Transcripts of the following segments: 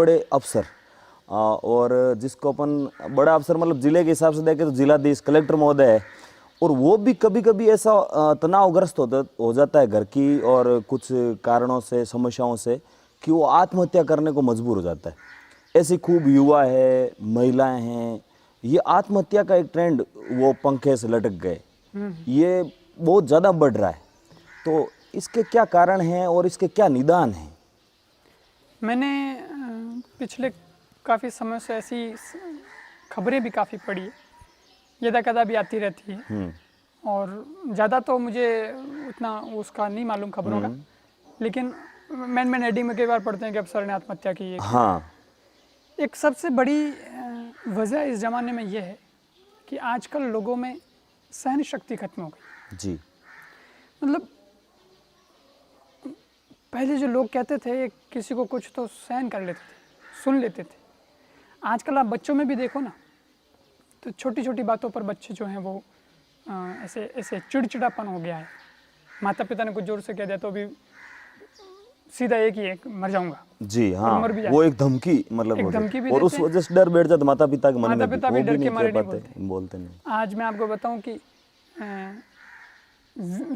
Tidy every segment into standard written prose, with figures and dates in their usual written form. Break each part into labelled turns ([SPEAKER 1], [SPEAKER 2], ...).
[SPEAKER 1] बड़े अफसर और जिसको अपन बड़ा अफसर मतलब जिले के हिसाब से देखें तो जिलाधीश कलेक्टर महोदय है, और वो भी कभी कभी ऐसा तनावग्रस्त हो जाता है घर की और कुछ कारणों से समस्याओं से कि वो आत्महत्या करने को मजबूर हो जाता है। ऐसे खूब युवा है, महिलाएं हैं, ये आत्महत्या का एक ट्रेंड वो पंखे से लटक गए, ये बहुत ज़्यादा बढ़ रहा है। तो इसके क्या कारण हैं और इसके क्या निदान हैं?
[SPEAKER 2] मैंने पिछले काफ़ी समय से ऐसी खबरें भी काफ़ी पढ़ी है, यदा कदा भी आती रहती है, और ज़्यादा तो मुझे उतना उसका नहीं मालूम खबरों का, लेकिन मैन हेडिंग में कई बार पढ़ते हैं कि अफसर ने आत्महत्या की है।
[SPEAKER 1] हाँ,
[SPEAKER 2] एक सबसे बड़ी वजह इस ज़माने में यह है कि आजकल लोगों में सहन शक्ति खत्म हो गई।
[SPEAKER 1] जी,
[SPEAKER 2] मतलब पहले जो लोग कहते थे किसी को कुछ तो सहन कर लेते थे, सुन लेते थे। आजकल आप बच्चों में भी देखो ना, तो छोटी छोटी बातों पर बच्चे जो हैं वो ऐसे ऐसे चिड़चिड़ापन हो गया है। माता पिता ने कुछ जोर से कह दिया तो भी सीधा एक ही है, मर जाऊंगा।
[SPEAKER 1] जी, हाँ,
[SPEAKER 2] मर भी
[SPEAKER 1] वो एक धमकी मतलब
[SPEAKER 2] एक
[SPEAKER 1] हो
[SPEAKER 2] धमकी भी
[SPEAKER 1] और उस
[SPEAKER 2] देते हैं।
[SPEAKER 1] वजह से डर बैठ जाता माता पिता के मन में भी,
[SPEAKER 2] माता-पिता
[SPEAKER 1] वो
[SPEAKER 2] भी
[SPEAKER 1] भी
[SPEAKER 2] डर के
[SPEAKER 1] नहीं
[SPEAKER 2] मारे
[SPEAKER 1] कह
[SPEAKER 2] नहीं
[SPEAKER 1] पाते, बोलते नहीं।
[SPEAKER 2] आज मैं आपको बताऊं कि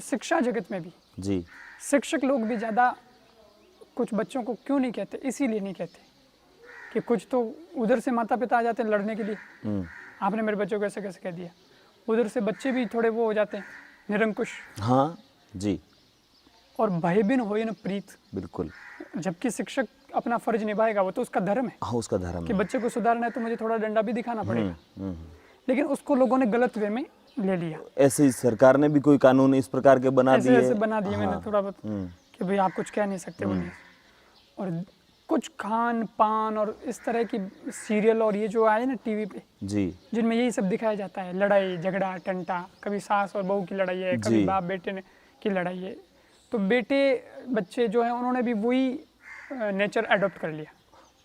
[SPEAKER 2] शिक्षा जगत में भी
[SPEAKER 1] जी,
[SPEAKER 2] शिक्षक लोग भी ज़्यादा कुछ बच्चों को क्यों नहीं कहते, इसीलिए नहीं कहते कि कुछ तो उधर से माता पिता आ जाते हैं लड़ने के लिए, आपने मेरे बच्चों को ऐसे कैसे कह दिया। उधर से बच्चे भी थोड़े वो हो जाते हैं निरंकुश,
[SPEAKER 1] हाँ, जी,
[SPEAKER 2] और भयबिन होए न प्रीत।
[SPEAKER 1] बिल्कुल,
[SPEAKER 2] जबकि शिक्षक अपना फर्ज निभाएगा, वो तो उसका धर्म है
[SPEAKER 1] हाँ, उसका धर्म
[SPEAKER 2] कि
[SPEAKER 1] है।
[SPEAKER 2] बच्चे को सुधारना है तो मुझे थोड़ा डंडा भी दिखाना पड़ेगा। लेकिन उसको लोगों ने गलत वे में ले लिया।
[SPEAKER 1] ऐसे ही सरकार ने भी कोई कानून इस प्रकार के बना
[SPEAKER 2] ऐसे
[SPEAKER 1] दिए।
[SPEAKER 2] ऐसे बना दिए मैंने
[SPEAKER 1] हाँ,
[SPEAKER 2] थोड़ा बहुत कि भाई आप कुछ कह नहीं सकते बोलिए। और कुछ खान पान और इस तरह की सीरियल और ये जो आए ना टीवी पे,
[SPEAKER 1] जी,
[SPEAKER 2] जिनमें यही सब दिखाया जाता है, लड़ाई झगड़ा टंटा, कभी सास और बहू की लड़ाई है, कभी
[SPEAKER 1] जी।
[SPEAKER 2] बाप बेटे ने की लड़ाई है, तो बेटे बच्चे जो हैं उन्होंने भी वही नेचर अडॉप्ट कर लिया,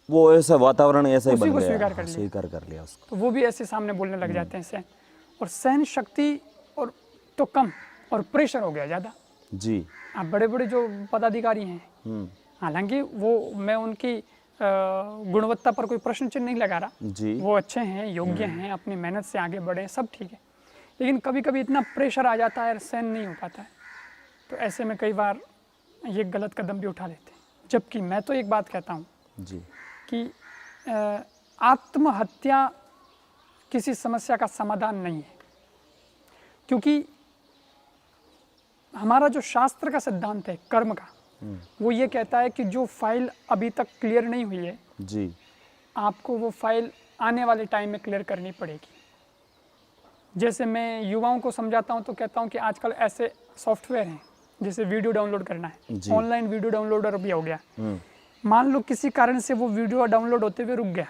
[SPEAKER 1] वो ऐसा वातावरण ऐसा ही
[SPEAKER 2] उसी
[SPEAKER 1] बन
[SPEAKER 2] को
[SPEAKER 1] गया,
[SPEAKER 2] स्वीकार
[SPEAKER 1] हाँ,
[SPEAKER 2] कर लिया।
[SPEAKER 1] स्वीकार कर लिया उसको।
[SPEAKER 2] तो वो भी ऐसे सामने बोलने लग जाते हैं सहन, और सहन शक्ति और तो कम और प्रेशर हो गया ज़्यादा।
[SPEAKER 1] जी,
[SPEAKER 2] आप बड़े बड़े जो पदाधिकारी हैं, हालांकि वो मैं उनकी गुणवत्ता पर कोई प्रश्न चिन्ह नहीं लगा रहा,
[SPEAKER 1] जी,
[SPEAKER 2] वो अच्छे हैं, योग्य हैं, अपनी मेहनत से आगे बढ़े, सब ठीक है, लेकिन कभी कभी इतना प्रेशर आ जाता है, सहन नहीं हो पाता है, तो ऐसे में कई बार ये गलत कदम भी उठा लेते हैं। जबकि मैं तो एक बात कहता हूँ
[SPEAKER 1] जी,
[SPEAKER 2] कि आत्महत्या किसी समस्या का समाधान नहीं है, क्योंकि हमारा जो शास्त्र का सिद्धांत है कर्म का, वो ये कहता है कि जो फाइल अभी तक क्लियर नहीं हुई है,
[SPEAKER 1] जी,
[SPEAKER 2] आपको वो फाइल आने वाले टाइम में क्लियर करनी पड़ेगी। जैसे मैं युवाओं को समझाता हूँ तो कहता हूँ कि आजकल ऐसे सॉफ्टवेयर हैं, जैसे वीडियो डाउनलोड करना है, ऑनलाइन वीडियो डाउनलोडर भी हो गया। मान लो किसी कारण से वो वीडियो डाउनलोड होते हुए रुक गया,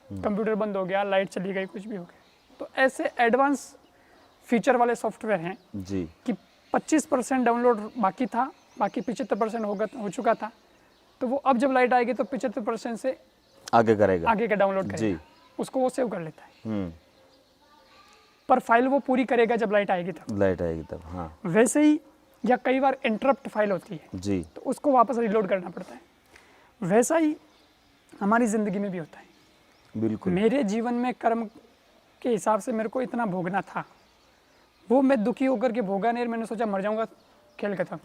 [SPEAKER 2] कंप्यूटर बंद हो गया, लाइट चली गई, कुछ भी हो गया, तो ऐसे एडवांस फीचर वाले सॉफ्टवेयर हैं
[SPEAKER 1] जी,
[SPEAKER 2] कि 25% डाउनलोड बाकी था, बाकी 75% हो चुका था, तो वो अब जब लाइट आएगी तो 75% से
[SPEAKER 1] आगे करेगा,
[SPEAKER 2] आगे का डाउनलोड
[SPEAKER 1] जी,
[SPEAKER 2] करेगा, उसको वो सेव कर लेता है, पर फाइल वो पूरी करेगा जब लाइट आएगी तब।
[SPEAKER 1] लाइट आएगी तब, हाँ,
[SPEAKER 2] वैसे ही या कई बार इंटरप्ट फाइल होती है,
[SPEAKER 1] जी,
[SPEAKER 2] तो उसको वापस रिलोड करना पड़ता है। वैसा ही हमारी ज़िंदगी में भी होता है।
[SPEAKER 1] बिल्कुल,
[SPEAKER 2] मेरे जीवन में कर्म के हिसाब से मेरे को इतना भोगना था, वो मैं दुखी होकर के भोगा नहीं, मैंने सोचा मर जाऊंगा, खेल खत्म।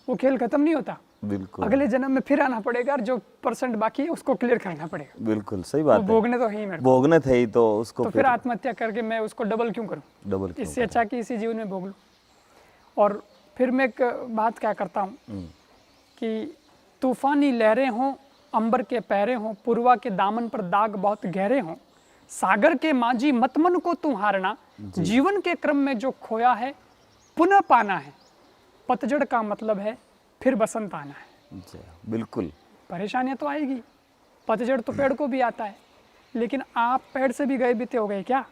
[SPEAKER 2] वो खेल खत्म नहीं होता,
[SPEAKER 1] बिल्कुल,
[SPEAKER 2] अगले जन्म में फिर आना पड़ेगा और जो % बाकी है उसको क्लियर करना पड़ेगा।
[SPEAKER 1] बिल्कुल सही
[SPEAKER 2] वो
[SPEAKER 1] बात है।
[SPEAKER 2] भोगने तो है ही मेरे को,
[SPEAKER 1] भोगने थे ही तो उसको
[SPEAKER 2] तो फिर आत्महत्या करके मैं उसको डबल क्यों करूं?
[SPEAKER 1] डबल क्यों
[SPEAKER 2] इससे अच्छा कि इसी जीवन में भोग लूं। और फिर मैं एक बात क्या करता हूं कि तूफानी लहरें हों, अंबर के पहरे हों, पूर्वा के दामन पर दाग बहुत गहरे हों, सागर के माझी मत मन को तू हारना, जीवन के क्रम में जो खोया है पुनः पाना है, पतझड़ का मतलब है फिर बसंत आना है।
[SPEAKER 1] जी, बिल्कुल,
[SPEAKER 2] परेशानियां तो आएगी, पतझड़ तो पेड़ को भी आता है, लेकिन आप पेड़ से भी गए बीते हो गए क्या?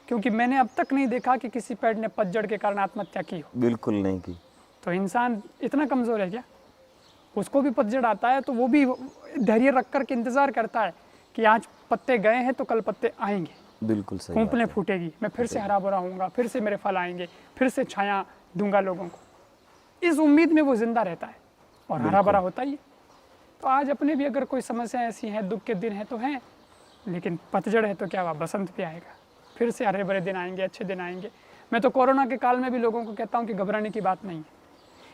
[SPEAKER 2] क्योंकि मैंने अब तक नहीं देखा कि किसी पेड़ ने पतझड़ के कारण आत्महत्या की हो।
[SPEAKER 1] बिल्कुल नहीं की।
[SPEAKER 2] तो इंसान इतना कमज़ोर है क्या? उसको भी पतझड़ आता है तो वो भी धैर्य रख कर के इंतज़ार करता है कि आज पत्ते गए हैं तो कल पत्ते आएंगे,
[SPEAKER 1] बिल्कुल सही,
[SPEAKER 2] कूंपलें फूटेगी, मैं फिर से हरा भरा होऊंगा, फिर से मेरे फल आएंगे, फिर से छाया दूंगा लोगों को। इस उम्मीद में वो जिंदा रहता है और हरा भरा होता ही है। तो आज अपने भी अगर कोई समस्या ऐसी है, दुख के दिन है तो हैं, लेकिन पतझड़ है तो क्या हुआ, बसंत भी आएगा, फिर से हरे भरे दिन आएंगे, अच्छे दिन आएंगे। मैं तो कोरोना के काल में भी लोगों को कहता हूँ कि घबराने की बात नहीं है,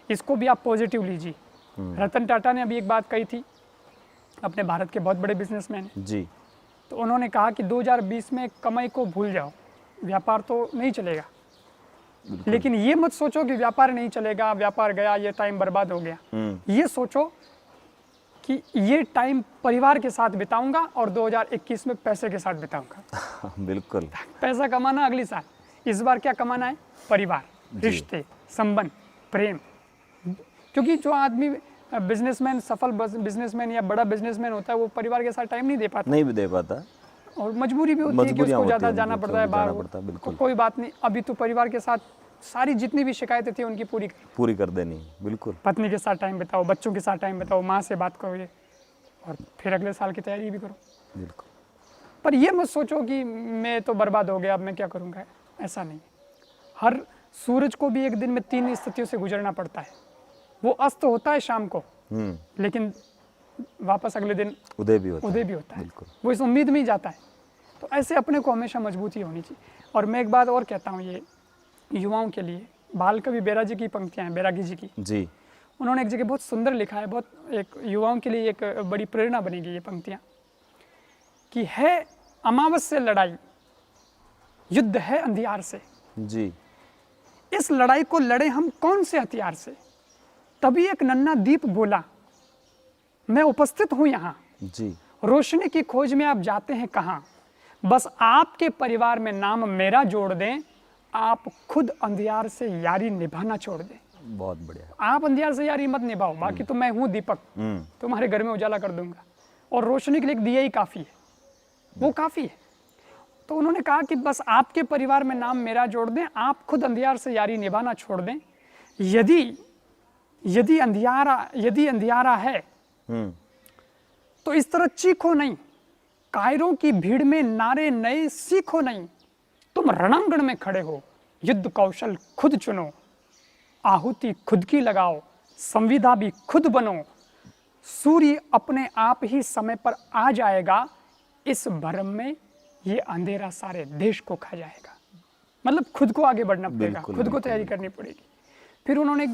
[SPEAKER 2] इसको भी आप पॉजिटिव लीजिए। रतन टाटा ने अभी एक बात कही थी, अपने भारत के बहुत बड़े बिजनेसमैन हैं,
[SPEAKER 1] जी
[SPEAKER 2] तो उन्होंने कहा कि 2020 में कमाई को भूल जाओ, व्यापार तो नहीं चलेगा, लेकिन ये मत सोचो कि व्यापार नहीं चलेगा, व्यापार गया, ये टाइम बर्बाद हो गया। ये सोचो कि ये टाइम परिवार के साथ बिताऊंगा और 2021 में पैसे के साथ बिताऊंगा।
[SPEAKER 1] बिल्कुल।
[SPEAKER 2] पैसा कमाना अगली साल, इस बार क्या कमाना है, परिवार, रिश्ते, संबंध, प्रेम। क्योंकि जो आदमी बिजनेसमैन, सफल बिजनेसमैन या बड़ा बिजनेसमैन होता है, वो परिवार के साथ टाइम नहीं दे पाता,
[SPEAKER 1] नहीं भी दे पाता,
[SPEAKER 2] और मजबूरी भी होती है कि उसको ज़्यादा जाना पड़ता है बाहर।
[SPEAKER 1] बिल्कुल।
[SPEAKER 2] कोई बात नहीं, अभी तो परिवार के साथ सारी जितनी भी शिकायतें थी उनकी पूरी
[SPEAKER 1] कर देनी, बिल्कुल।
[SPEAKER 2] पत्नी के साथ टाइम बिताओ, बच्चों के साथ टाइम बिताओ, माँ से बात करो, ये और फिर अगले साल की तैयारी भी करो।
[SPEAKER 1] बिल्कुल।
[SPEAKER 2] पर ये मत सोचो कि मैं तो बर्बाद हो गया, अब मैं क्या करूँगा, ऐसा नहीं। हर सूरज को भी एक दिन में 3 स्थितियों से गुजरना पड़ता है। वो अस्त होता है शाम को, लेकिन वापस अगले दिन
[SPEAKER 1] उदय भी होता
[SPEAKER 2] है।
[SPEAKER 1] बिल्कुल।
[SPEAKER 2] वो इस उम्मीद में ही जाता है। तो ऐसे अपने को हमेशा मजबूती होनी चाहिए। और मैं एक बात और कहता हूँ, ये युवाओं के लिए, बाल कवि बेरा जी की पंक्तियाँ हैं, बैरागी जी की।
[SPEAKER 1] जी।
[SPEAKER 2] उन्होंने एक जगह बहुत सुंदर लिखा है, बहुत एक युवाओं के लिए एक बड़ी प्रेरणा बनेगी ये पंक्तियाँ, कि है अमावस से लड़ाई, युद्ध है अंधियार से।
[SPEAKER 1] जी।
[SPEAKER 2] इस लड़ाई को लड़े हम कौन से हथियार से। तभी एक नन्हा दीप बोला, मैं उपस्थित हूं यहाँ।
[SPEAKER 1] जी।
[SPEAKER 2] रोशनी की खोज में आप जाते हैं कहाँ, बस आपके परिवार में नाम मेरा जोड़ दें, आप खुद अंधियार से यारी निभाना छोड़ दें।
[SPEAKER 1] बहुत बढ़िया।
[SPEAKER 2] आप अंधियार से यारी मत निभाओ, बाकी तो मैं हूँ दीपक, तुम्हारे घर में उजाला कर दूंगा, और रोशनी के लिए एक दिया ही काफी है, वो काफी है। तो उन्होंने कहा कि बस आपके परिवार में नाम मेरा जोड़ दें, आप खुद अंधियार से यारी निभाना छोड़ दें। यदि अंधियारा है तो इस तरह चीखो नहीं, कायरों की भीड़ में नारे नए सीखो नहीं। तुम रणांगण में खड़े हो, युद्ध कौशल खुद चुनो, आहुति खुद की लगाओ, संविदा भी खुद बनो। सूर्य अपने आप ही समय पर आ जाएगा, इस भरम में ये अंधेरा सारे देश को खा जाएगा। मतलब खुद को आगे बढ़ना पड़ेगा, खुद को तैयारी करनी पड़ेगी। फिर उन्होंने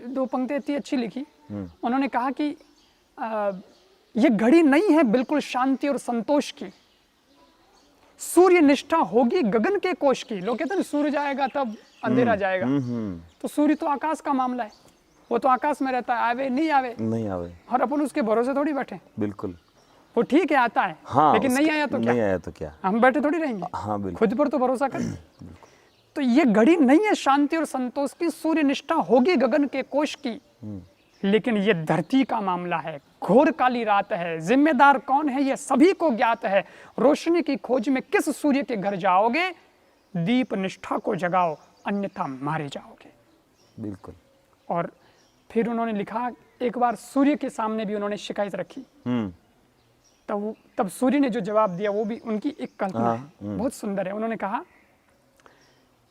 [SPEAKER 2] 2 पंक्तियां इतनी अच्छी लिखी। उन्होंने कहा कि ये घड़ी नहीं है बिल्कुल शांति और संतोष की, सूर्य निष्ठा होगी गगन के कोश की। लोग कहते हैं सूर्य जाएगा तब अंधेरा जाएगा, तो सूर्य तो आकाश का मामला है, वो तो आकाश में रहता है, आवे नहीं आवे, और अपन उसके भरोसे थोड़ी बैठे।
[SPEAKER 1] बिल्कुल।
[SPEAKER 2] वो ठीक है आता है,
[SPEAKER 1] हाँ,
[SPEAKER 2] लेकिन नहीं आया तो क्या, हम बैठे थोड़ी रहेंगे।
[SPEAKER 1] हाँ,
[SPEAKER 2] खुद पर तो भरोसा करें। तो ये घड़ी नहीं है शांति और संतोष की, सूर्य निष्ठा होगी गगन के कोश की, लेकिन ये धरती का मामला है, घोर काली रात है, जिम्मेदार कौन है ये सभी को ज्ञात है। रोशनी की खोज में किस सूर्य के घर जाओगे, दीप निष्ठा को जगाओ अन्यथा मारे जाओगे।
[SPEAKER 1] बिल्कुल।
[SPEAKER 2] और फिर उन्होंने लिखा, एक बार सूर्य के सामने भी उन्होंने शिकायत रखी, तब सूर्य ने जो जवाब दिया वो भी उनकी एक कल्पना है, बहुत सुंदर है। उन्होंने कहा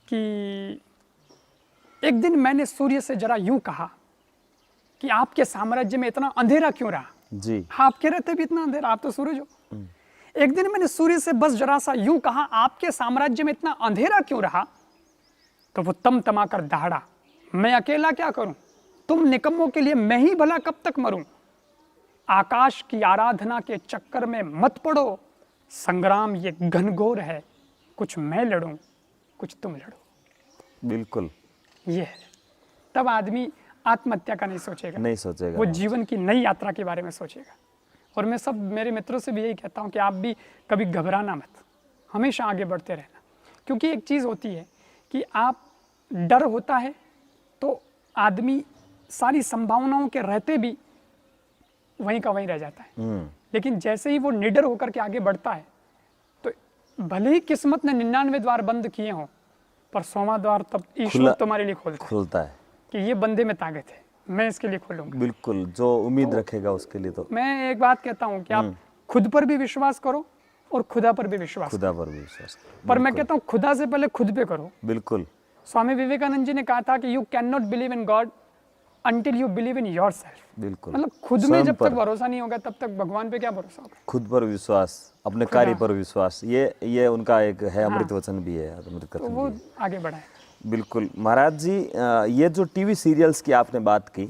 [SPEAKER 2] कि एक दिन मैंने सूर्य से जरा यूं कहा कि आपके साम्राज्य में इतना अंधेरा क्यों रहा।
[SPEAKER 1] जी।
[SPEAKER 2] आपके रहते भी इतना अंधेरा, आप तो सूरज हो। एक दिन मैंने सूर्य से बस जरा सा यूं कहा, आपके साम्राज्य में इतना अंधेरा क्यों रहा। तो वो तमा कर दहाड़ा, मैं अकेला क्या करूं, तुम निकम्मों के लिए मैं ही भला कब तक मरूं। आकाश की आराधना के चक्कर में मत पड़ो, संग्राम ये घनघोर है, कुछ मैं लड़ूं कुछ तुम लड़ो।
[SPEAKER 1] बिल्कुल।
[SPEAKER 2] ये है, तब आदमी आत्महत्या का नहीं सोचेगा, वो जीवन की नई यात्रा के बारे में सोचेगा। और मैं सब मेरे मित्रों से भी यही कहता हूँ कि आप भी कभी घबराना मत, हमेशा आगे बढ़ते रहना। क्योंकि एक चीज़ होती है कि आप डर होता है तो आदमी सारी संभावनाओं के रहते भी वहीं का वहीं रह जाता है, लेकिन जैसे ही वो निडर होकर के आगे बढ़ता है तो भले ही किस्मत ने 99 द्वार बंद किए हों, पर 100वां द्वार तब ईश्वर तुम्हारे लिए खोलता है कि ये बंदे में ताकत है, मैं इसके लिए खोलूंगा।
[SPEAKER 1] बिल्कुल, जो उम्मीद रखेगा उसके लिए। तो मैं
[SPEAKER 2] एक बात कहता हूँ कि आप खुद पर भी विश्वास करो और खुदा पर भी विश्वास करो। पर मैं कहता हूँ खुदा से पहले खुद पे करो।
[SPEAKER 1] बिल्कुल।
[SPEAKER 2] स्वामी विवेकानंद जी ने कहा था कि you can not believe in God until you believe in yourself.
[SPEAKER 1] बिल्कुल,
[SPEAKER 2] मतलब खुद में
[SPEAKER 1] स्वयं
[SPEAKER 2] जब
[SPEAKER 1] पर।
[SPEAKER 2] तक भरोसा नहीं होगा तब तक भगवान पे क्या भरोसा होगा।
[SPEAKER 1] खुद पर विश्वास, अपने कार्य पर विश्वास, ये उनका एक है, अमृत वचन भी है, अमृत
[SPEAKER 2] तो
[SPEAKER 1] कथन
[SPEAKER 2] वो
[SPEAKER 1] भी है।
[SPEAKER 2] आगे बढ़ा है।
[SPEAKER 1] बिल्कुल महाराज जी, ये जो टीवी सीरियल्स की आपने बात की,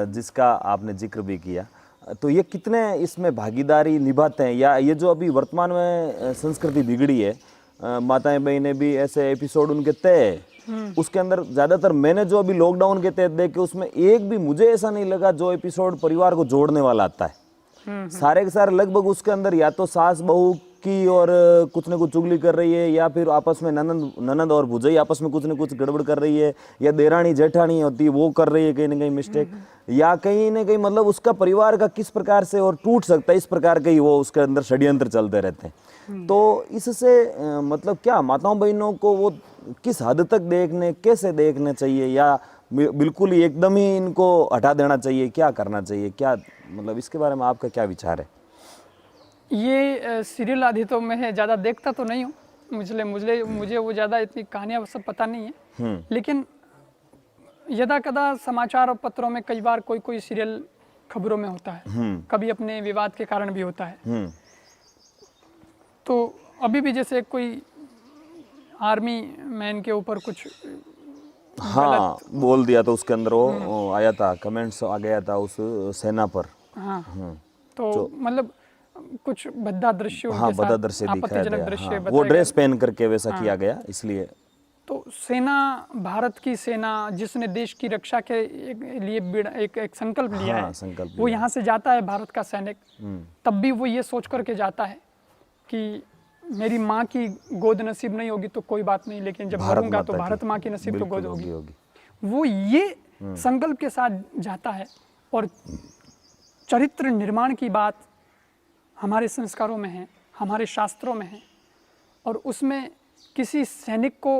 [SPEAKER 1] जिसका आपने जिक्र भी किया, तो ये कितने इसमें भागीदारी निभाते हैं, या ये जो अभी वर्तमान में संस्कृति बिगड़ी है, माताएं बहनें भी ऐसे एपिसोड उनके तय है, उसके अंदर ज़्यादातर मैंने जो अभी लॉकडाउन के तहत देखे उसमें एक भी मुझे ऐसा नहीं लगा जो एपिसोड परिवार को जोड़ने वाला आता है। सारे के सारे लगभग उसके अंदर या तो सास बहू की और कुछ न कुछ चुगली कर रही है, या फिर आपस में ननद और भुजाई आपस में कुछ न कुछ गड़बड़ कर रही है, या देरानी जेठानी होती है वो कर रही है कहीं ना कहीं मिस्टेक, या कहीं ना कहीं मतलब उसका परिवार का किस प्रकार से और टूट सकता है, इस प्रकार के ही वो उसके अंदर षड्यंत्र चलते रहते हैं। तो इससे मतलब क्या माताओं बहनों को वो किस हद तक कैसे देखने चाहिए, या बिल्कुल ही एकदम ही इनको हटा देना चाहिए, क्या करना चाहिए, क्या मतलब इसके बारे में आपका क्या विचार है?
[SPEAKER 2] ये सीरियल आदि तो मैं ज़्यादा देखता तो नहीं हूँ, मुझे वो ज़्यादा इतनी कहानियाँ सब पता नहीं है, लेकिन यदा कदा समाचार और पत्रों में कई बार कोई सीरियल खबरों में होता है, कभी अपने विवाद के कारण भी होता है। तो अभी भी जैसे कोई आर्मी मैन के ऊपर कुछ
[SPEAKER 1] हाँ बोल दिया तो उसके अंदर वो आया था, कमेंट्स आ गया था उस सेना पर।
[SPEAKER 2] हाँ तो मतलब कुछ भद्दा दृश्य
[SPEAKER 1] हाँ
[SPEAKER 2] उनके
[SPEAKER 1] बदा
[SPEAKER 2] साथ
[SPEAKER 1] दृश्य दिखाया
[SPEAKER 2] आपत्तिजनक
[SPEAKER 1] गया,
[SPEAKER 2] दृश्य
[SPEAKER 1] हाँ, वो
[SPEAKER 2] बताए
[SPEAKER 1] ड्रेस
[SPEAKER 2] गए।
[SPEAKER 1] पहन करके वैसा किया गया, इसलिए
[SPEAKER 2] तो सेना, भारत की सेना जिसने देश की रक्षा के लिए एक संकल्प लिया
[SPEAKER 1] हाँ,
[SPEAKER 2] है,
[SPEAKER 1] संकल्प
[SPEAKER 2] वो
[SPEAKER 1] लिया।
[SPEAKER 2] यहाँ से जाता है भारत का सैनिक, तब भी वो ये सोच करके जाता है कि मेरी माँ की गोद नसीब नहीं होगी तो कोई बात नहीं, लेकिन जब
[SPEAKER 1] भारत
[SPEAKER 2] मरूंगा तो
[SPEAKER 1] माता की,
[SPEAKER 2] भारत माँ की नसीब तो
[SPEAKER 1] बिल्कुल
[SPEAKER 2] गोद होगी।
[SPEAKER 1] होगी।
[SPEAKER 2] वो ये संकल्प के साथ जाता है। और चरित्र निर्माण की बात हमारे संस्कारों में है, हमारे शास्त्रों में है, और उसमें किसी सैनिक को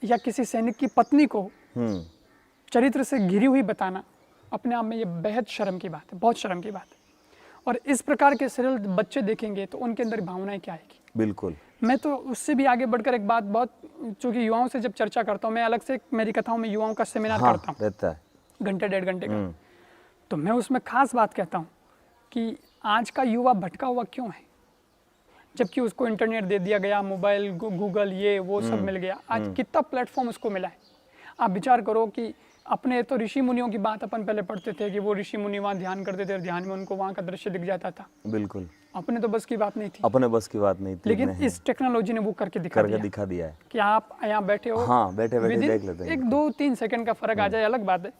[SPEAKER 2] या किसी सैनिक की पत्नी को चरित्र से घिरी हुई बताना अपने आप में ये बेहद शर्म की बात है, बहुत शर्म की बात है। और इस प्रकार के सीरियल बच्चे देखेंगे तो उनके अंदर भावनाएं क्या आएगी।
[SPEAKER 1] बिल्कुल।
[SPEAKER 2] मैं तो उससे भी आगे बढ़कर एक बात, बहुत चूंकि युवाओं से जब चर्चा करता हूँ, मैं अलग से मेरी कथाओं में युवाओं का सेमिनार
[SPEAKER 1] हाँ,
[SPEAKER 2] करता हूँ,
[SPEAKER 1] रहता है
[SPEAKER 2] घंटे 1.5 घंटे का। तो मैं उसमें खास बात कहता हूँ कि आज का युवा भटका हुआ क्यों है, जबकि उसको इंटरनेट दे दिया गया, मोबाइल, गूगल, ये वो सब मिल गया। आज कितना प्लेटफॉर्म उसको मिला है। आप विचार करो कि अपने तो ऋषि मुनियों की बात अपन पहले पढ़ते थे कि वो ऋषि मुनि वहाँ ध्यान करते थे और ध्यान में उनको वहाँ का दृश्य दिख जाता था।
[SPEAKER 1] बिल्कुल,
[SPEAKER 2] अपने तो बस की बात नहीं थी,
[SPEAKER 1] अपने बस की बात नहीं थी,
[SPEAKER 2] लेकिन इस टेक्नोलॉजी ने वो करके दिखा दिया
[SPEAKER 1] है
[SPEAKER 2] कि आप यहाँ बैठे हो,
[SPEAKER 1] हाँ, बैठे बैठे
[SPEAKER 2] within
[SPEAKER 1] देख लेते हैं,
[SPEAKER 2] 1-2-3 सेकंड का फर्क आ जाए अलग बात है,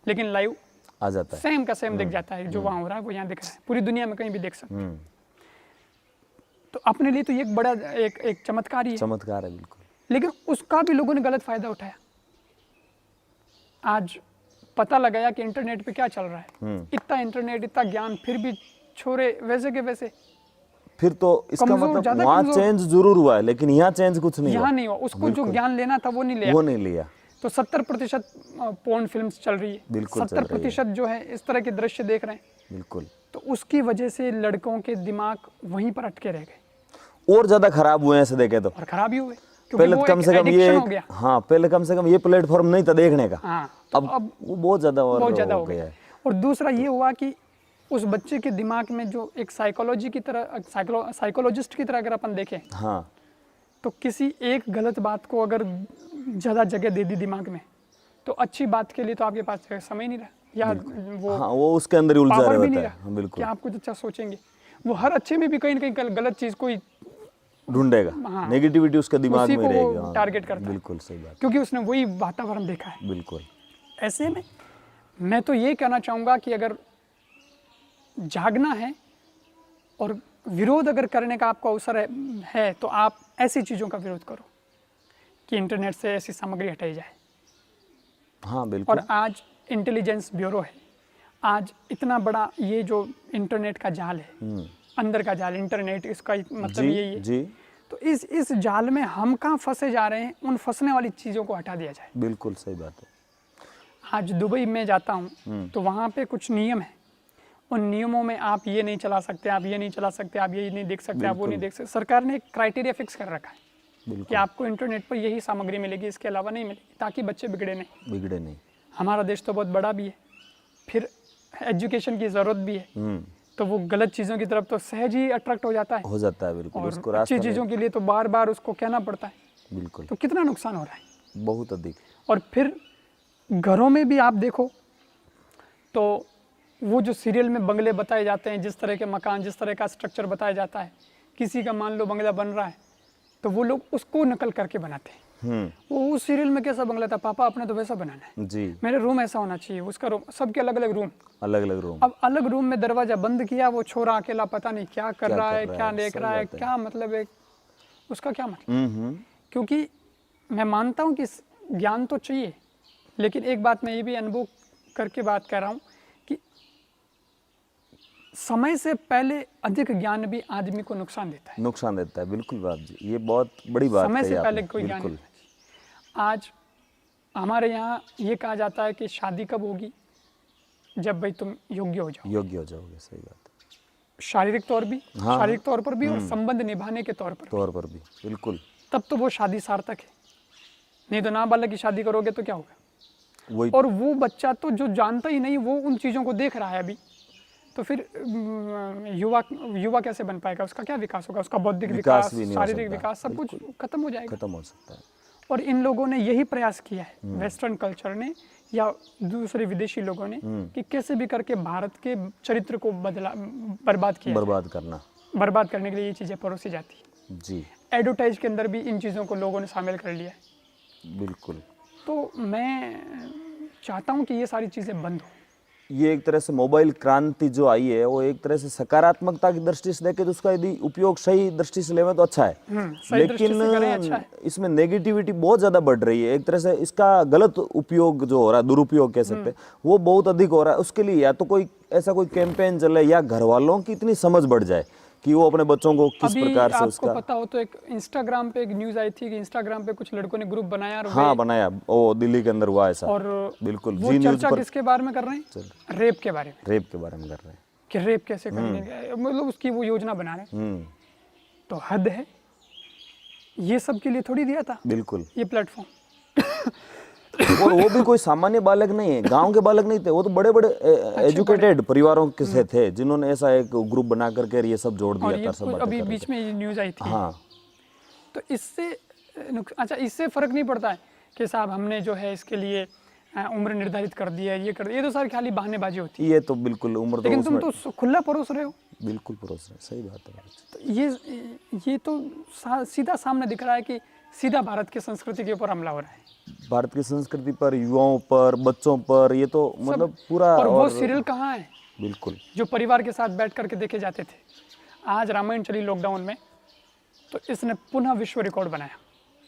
[SPEAKER 2] लेकिन लाइव
[SPEAKER 1] आ जाता है।
[SPEAKER 2] सेम का सेम दिख जाता है। जो वहाँ हो रहा है वो यहाँ दिख रहा है, पूरी दुनिया में कहीं भी देख सकते हैं। तो अपने लिए तो ये एक बड़ा एक चमत्कार ही है,
[SPEAKER 1] चमत्कार है बिल्कुल।
[SPEAKER 2] लेकिन उसका भी लोगों ने गलत फायदा उठाया। आज पता लगाया कि इंटरनेट पे क्या चल रहा है, इतना इंटरनेट, इतना ज्ञान, फिर भी छोरे वैसे के वैसे।
[SPEAKER 1] फिर तो इसका
[SPEAKER 2] कमजोर,
[SPEAKER 1] मतलब
[SPEAKER 2] ज्यादा
[SPEAKER 1] वहाँ
[SPEAKER 2] कमजोर।
[SPEAKER 1] चेंज जरूर हुआ है, लेकिन यहाँ चेंज कुछ नहीं
[SPEAKER 2] यहाँ नहीं हुआ, उसको जो ज्ञान लेना था वो नहीं लिया।
[SPEAKER 1] वो नहीं लिया।
[SPEAKER 2] तो 70% पोर्न फिल्म्स चल रही है,
[SPEAKER 1] बिल्कुल चल
[SPEAKER 2] 70% जो है इस तरह के दृश्य देख रहे हैं।
[SPEAKER 1] बिल्कुल।
[SPEAKER 2] तो उसकी वजह से लड़कों के दिमाग वहीं पर अटके रह गए
[SPEAKER 1] और ज्यादा खराब हुए हैं ऐसे देखे तो।
[SPEAKER 2] और खराब ही हुए, क्योंकि
[SPEAKER 1] पहले
[SPEAKER 2] वो
[SPEAKER 1] कम
[SPEAKER 2] एक
[SPEAKER 1] से कम ये
[SPEAKER 2] एडिक्शन हो गया।
[SPEAKER 1] हाँ, पहले कम से कम ये प्लेटफॉर्म नहीं था देखने का।
[SPEAKER 2] हाँ, तो
[SPEAKER 1] अब वो बहुत ज्यादा हो गया है।
[SPEAKER 2] और दूसरा ये हुआ कि उस बच्चे के दिमाग में जो एक साइकोलॉजी की तरह, साइकोलॉजिस्ट की तरह अगर अपन देखें,
[SPEAKER 1] हाँ,
[SPEAKER 2] तो किसी एक गलत बात को अगर ज़्यादा जगह दे दी दिमाग में, तो अच्छी बात के लिए तो आपके पास समय नहीं रहा, या
[SPEAKER 1] वो उसके अंदर ही उलझा
[SPEAKER 2] पावर भी
[SPEAKER 1] रहता
[SPEAKER 2] नहीं
[SPEAKER 1] है।
[SPEAKER 2] रहा
[SPEAKER 1] हाँ, बिल्कुल।
[SPEAKER 2] कि आप कुछ अच्छा सोचेंगे। वो हर अच्छे में भी कहीं ना कहीं गलत चीज़ कोई
[SPEAKER 1] ढूंढेगा,
[SPEAKER 2] हाँ,
[SPEAKER 1] नेगेटिविटी उसके दिमाग
[SPEAKER 2] उसी
[SPEAKER 1] में
[SPEAKER 2] को
[SPEAKER 1] रहेगी।
[SPEAKER 2] वो
[SPEAKER 1] हाँ,
[SPEAKER 2] टारगेट करता है,
[SPEAKER 1] बिल्कुल सही बात,
[SPEAKER 2] क्योंकि उसने वही वातावरण देखा है।
[SPEAKER 1] बिल्कुल।
[SPEAKER 2] ऐसे में मैं तो ये कहना चाहूँगा कि अगर जागना है और विरोध अगर करने का आपको अवसर है तो आप ऐसी चीज़ों का विरोध करो कि इंटरनेट से ऐसी सामग्री हटाई जाए।
[SPEAKER 1] हाँ बिल्कुल।
[SPEAKER 2] और आज इंटेलिजेंस ब्यूरो है, आज इतना बड़ा ये जो इंटरनेट का जाल है, अंदर का जाल, इंटरनेट, इसका मतलब
[SPEAKER 1] जी,
[SPEAKER 2] यही है।
[SPEAKER 1] जी,
[SPEAKER 2] तो इस जाल में हम कहाँ फंसे जा रहे हैं, उन फंसने वाली चीज़ों को हटा दिया जाए।
[SPEAKER 1] बिल्कुल सही बात है।
[SPEAKER 2] आज दुबई में जाता हूँ तो वहाँ पे कुछ नियम है, उन नियमों में आप ये नहीं चला सकते, आप ये नहीं चला सकते, आप ये नहीं देख सकते, आप वो नहीं देख सकते। सरकार ने एक क्राइटेरिया फिक्स कर रखा है कि आपको इंटरनेट पर यही सामग्री मिलेगी, इसके अलावा नहीं मिलेगी, ताकि बच्चे बिगड़े नहीं।
[SPEAKER 1] बिगड़े नहीं।
[SPEAKER 2] हमारा देश तो बहुत बड़ा भी है, फिर एजुकेशन की ज़रूरत भी है, तो वो गलत चीज़ों की तरफ तो सहज ही अट्रैक्ट हो जाता है,
[SPEAKER 1] हो जाता है बिल्कुल,
[SPEAKER 2] और
[SPEAKER 1] उसको
[SPEAKER 2] अच्छी
[SPEAKER 1] रास्ता
[SPEAKER 2] चीज़ों के लिए तो बार बार उसको कहना पड़ता है,
[SPEAKER 1] बिल्कुल
[SPEAKER 2] तो कितना नुकसान हो रहा है।
[SPEAKER 1] बहुत अधिक।
[SPEAKER 2] और फिर घरों में भी आप देखो तो वो जो सीरियल में बंगले बताए जाते हैं, जिस तरह के मकान, जिस तरह का स्ट्रक्चर बताया जाता है, किसी का मान लो बंगला बन रहा है तो वो लोग उसको नकल करके बनाते हैं। वो उस सीरियल में कैसा बंगला था, पापा अपने तो वैसा बनाना है,
[SPEAKER 1] जी,
[SPEAKER 2] मेरे रूम ऐसा होना चाहिए, उसका रूम, सबके अलग अलग रूम,
[SPEAKER 1] अलग अलग रूम।
[SPEAKER 2] अब अलग रूम में दरवाजा बंद किया, वो छोरा अकेला पता नहीं क्या कर रहा है, क्या देख
[SPEAKER 1] सही
[SPEAKER 2] रहा है,
[SPEAKER 1] बात है।
[SPEAKER 2] क्या मतलब है, उसका क्या मतलब। क्योंकि मैं मानता हूँ कि ज्ञान तो चाहिए, लेकिन एक बात मैं ये भी अनुभव करके बात कर रहा हूँ कि समय से पहले अधिक ज्ञान भी आदमी को नुकसान देता है।
[SPEAKER 1] नुकसान देता है, बिल्कुल बात जी, ये बहुत बड़ी बात
[SPEAKER 2] समय
[SPEAKER 1] कही
[SPEAKER 2] से
[SPEAKER 1] आपने,
[SPEAKER 2] पहले कोई ज्ञान
[SPEAKER 1] बिल्कुल।
[SPEAKER 2] नहीं होता। आज हमारे यहाँ ये कहा जाता है कि शादी कब होगी, जब भाई तुम योग्य हो जाओ,
[SPEAKER 1] योग्य हो जाओगे, सही बात है।
[SPEAKER 2] शारीरिक तौर भी,
[SPEAKER 1] हाँ,
[SPEAKER 2] शारीरिक तौर पर भी और संबंध निभाने के तौर पर
[SPEAKER 1] भी बिल्कुल
[SPEAKER 2] तब तो वो शादी सार्थक है, नहीं तो नाबालग की शादी करोगे तो क्या होगा।
[SPEAKER 1] वही,
[SPEAKER 2] और वो बच्चा तो जो जानता ही नहीं, वो उन चीज़ों को देख रहा है अभी, तो फिर युवा कैसे बन पाएगा, उसका क्या विकास होगा, उसका बौद्धिक विकास,
[SPEAKER 1] भी नहीं हो
[SPEAKER 2] शारीरिक
[SPEAKER 1] सकता,
[SPEAKER 2] विकास, सब कुछ खत्म हो जाएगा।
[SPEAKER 1] खत्म हो सकता है।
[SPEAKER 2] और इन लोगों ने यही प्रयास किया है, वेस्टर्न कल्चर ने या दूसरे विदेशी लोगों ने, कि कैसे भी करके भारत के चरित्र को बर्बाद किया,
[SPEAKER 1] बर्बाद करना,
[SPEAKER 2] बर्बाद करने के लिए ये चीज़ें परोसी जाती है।
[SPEAKER 1] जी
[SPEAKER 2] एडवर्टाइज के अंदर भी इन चीज़ों को लोगों ने शामिल कर लिया है।
[SPEAKER 1] बिल्कुल।
[SPEAKER 2] तो मैं चाहता हूँ कि ये सारी चीज़ें बंद हो।
[SPEAKER 1] ये एक तरह से मोबाइल क्रांति जो आई है, वो एक तरह से सकारात्मकता की दृष्टि से देखे तो उसका यदि उपयोग सही दृष्टि से लेवे तो अच्छा है,
[SPEAKER 2] सही दृष्टि से करें, अच्छा है।
[SPEAKER 1] इसमें नेगेटिविटी बहुत ज्यादा बढ़ रही है। एक तरह से इसका गलत उपयोग जो हो रहा है, दुरुपयोग कह सकते हैं, वो बहुत अधिक हो रहा है। उसके लिए या तो कोई ऐसा कोई कैंपेन चले, या घर वालों की इतनी समझ बढ़ जाए कि वो अपने बच्चों को किस प्रकार से उसका,
[SPEAKER 2] आपको पता हो तो एक इंस्टाग्राम पे एक न्यूज़ आई थी कि इंस्टाग्राम पे कुछ लड़कों ने ग्रुप बनाया, और
[SPEAKER 1] हाँ बनाया, वो दिल्ली के अंदर हुआ ऐसा,
[SPEAKER 2] और
[SPEAKER 1] बिल्कुल
[SPEAKER 2] वो
[SPEAKER 1] जी न्यूज़
[SPEAKER 2] चर्चा
[SPEAKER 1] पर
[SPEAKER 2] किसके बारे में कर रहे हैं, रेप के बारे में,
[SPEAKER 1] रेप के बारे में कर रहे हैं
[SPEAKER 2] कि रेप कैसे करने का, मतलब उसकी वो योजना बना रहे हैं। तो हद है, ये सब के लिए थोड़ी दिया था
[SPEAKER 1] बिल्कुल।
[SPEAKER 2] ये प्लेटफॉर्म।
[SPEAKER 1] और वो भी कोई सामान्य बालक नहीं है, गांव के बालक नहीं थे, वो तो बड़े बड़े एजुकेटेड परिवारों के से थे, जिन्होंने ऐसा एक ग्रुप बना करके ये सब जोड़
[SPEAKER 2] और
[SPEAKER 1] दिया
[SPEAKER 2] ये
[SPEAKER 1] था, सब बातें
[SPEAKER 2] अभी
[SPEAKER 1] कर रहे
[SPEAKER 2] बीच में ये न्यूज़ आई
[SPEAKER 1] थे।
[SPEAKER 2] थी।
[SPEAKER 1] हाँ
[SPEAKER 2] तो इससे अच्छा, इससे फर्क नहीं पड़ता है कि साहब हमने जो है इसके लिए उम्र निर्धारित कर दी है, ये कर दिया, ये तो सारी खाली बहानेबाजी होती है।
[SPEAKER 1] ये तो बिल्कुल उम्र तो
[SPEAKER 2] लेकिन तुम
[SPEAKER 1] उसमें
[SPEAKER 2] तो खुला परोस रहे हो,
[SPEAKER 1] बिल्कुल परोस रहे, सही बात है।
[SPEAKER 2] तो ये तो सीधा सामने दिख रहा है कि सीधा भारत की संस्कृति के ऊपर हमला हो रहा है,
[SPEAKER 1] भारत की संस्कृति पर, युवाओं पर, बच्चों पर, ये तो मतलब पूरा।
[SPEAKER 2] और वो सीरियल कहाँ है
[SPEAKER 1] बिल्कुल,
[SPEAKER 2] जो परिवार के साथ बैठ करके देखे जाते थे। आज रामायण चली लॉकडाउन में, तो इसने पुनः विश्व रिकॉर्ड बनाया,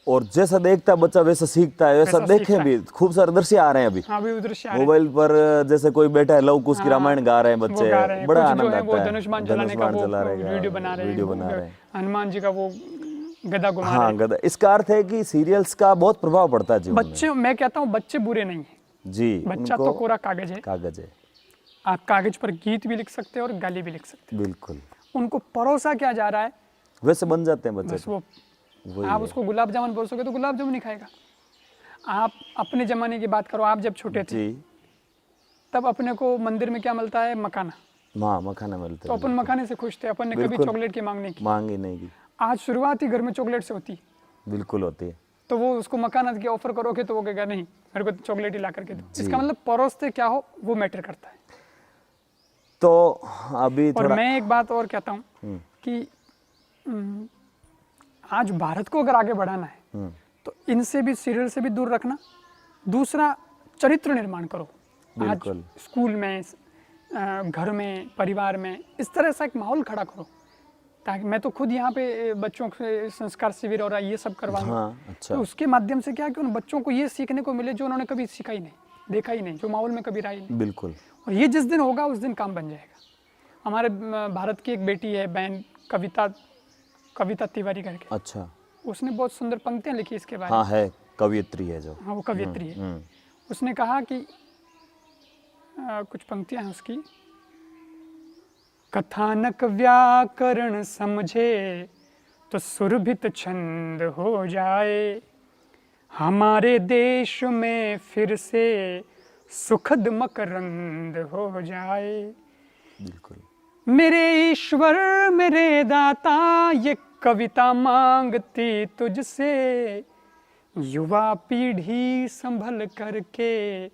[SPEAKER 1] और जैसा देखता है बच्चा वैसा सीखता है, वैसा देखे भी खूब सारे दृश्य आ रहे हैं अभी।
[SPEAKER 2] हाँ, भी दृश्य
[SPEAKER 1] मोबाइल पर जैसे कोई बैठा है, लव कुश की रामायण गा रहे हैं बच्चे, बड़ा आनंद आता है।
[SPEAKER 2] धनुष्मान चलाने का वो वीडियो बना रहे हैं, हनुमान जी का वो गदा घुमा रहे हैं।
[SPEAKER 1] हाँ गदा, इसका अर्थ है कि सीरियल्स का बहुत प्रभाव पड़ता है जीवन में।
[SPEAKER 2] बच्चे, मैं कहता हूँ बच्चे बुरे नहीं है
[SPEAKER 1] जी,
[SPEAKER 2] बच्चा तो कोरा कागज है,
[SPEAKER 1] कागज है,
[SPEAKER 2] आप कागज पर गीत भी लिख सकते हैं और गाली भी लिख सकते हैं।
[SPEAKER 1] बिल्कुल,
[SPEAKER 2] उनको परोसा क्या जा रहा है,
[SPEAKER 1] वैसे बन जाते हैं बच्चे।
[SPEAKER 2] बस वो आप उसको गुलाब जामुन परोसोगे तो गुलाब जामुन नहीं खाएगा। आप अपने जमाने की बात करो, आप जब छोटे थे तब अपने को मंदिर में क्या मिलता है, मखाना,
[SPEAKER 1] मखाना मिलता
[SPEAKER 2] तो अपन मखाने से खुश थे, अपन ने कभी चॉकलेट की मांग नहीं की।
[SPEAKER 1] मांगी नहीं की।
[SPEAKER 2] आज शुरुआत ही घर में चॉकलेट से होती है,
[SPEAKER 1] बिल्कुल होती है।
[SPEAKER 2] तो वो उसको मखाना की ऑफर करोगे तो वो कहेगा नहीं, मेरे को चॉकलेट ही ला करके दो। इसका मतलब परोसते क्या हो वो मैटर करता है।
[SPEAKER 1] तो अभी
[SPEAKER 2] और मैं एक बात और कहता हूँ कि आज भारत को अगर आगे बढ़ाना है तो इनसे भी, सीरियल से भी दूर रखना। दूसरा, चरित्र निर्माण करो। आज स्कूल में, घर में, परिवार में इस तरह से एक माहौल खड़ा करो, ताकि मैं तो खुद यहाँ पे बच्चों के संस्कार शिविर और ये सब करवाऊंगा।
[SPEAKER 1] हाँ, अच्छा।
[SPEAKER 2] तो उसके माध्यम से क्या कि उन बच्चों को ये सीखने को मिले जो उन्होंने कभी सीखा ही नहीं, देखा ही नहीं, जो माहौल में कभी रहा ही नहीं।
[SPEAKER 1] बिल्कुल।
[SPEAKER 2] और ये जिस दिन होगा उस दिन काम बन जाएगा। हमारे भारत की एक बेटी है, बहन कविता तिवारी करके,
[SPEAKER 1] अच्छा,
[SPEAKER 2] उसने बहुत सुंदर पंक्तियां लिखी इसके बारे में।
[SPEAKER 1] हाँ, है कवियत्री है जो।
[SPEAKER 2] हाँ, वो कवियत्री है। उसने कहा कि कुछ पंक्तियां हैं उसकी, कथानक व्याकरण समझे तो सुरभित छंद हो जाए, हमारे देश में फिर से सुखद मकरंद हो जाए।
[SPEAKER 1] बिल्कुल।
[SPEAKER 2] मेरे ईश्वर मेरे दाता ये कविता मांगती तुझसे, युवा पीढ़ी संभल करके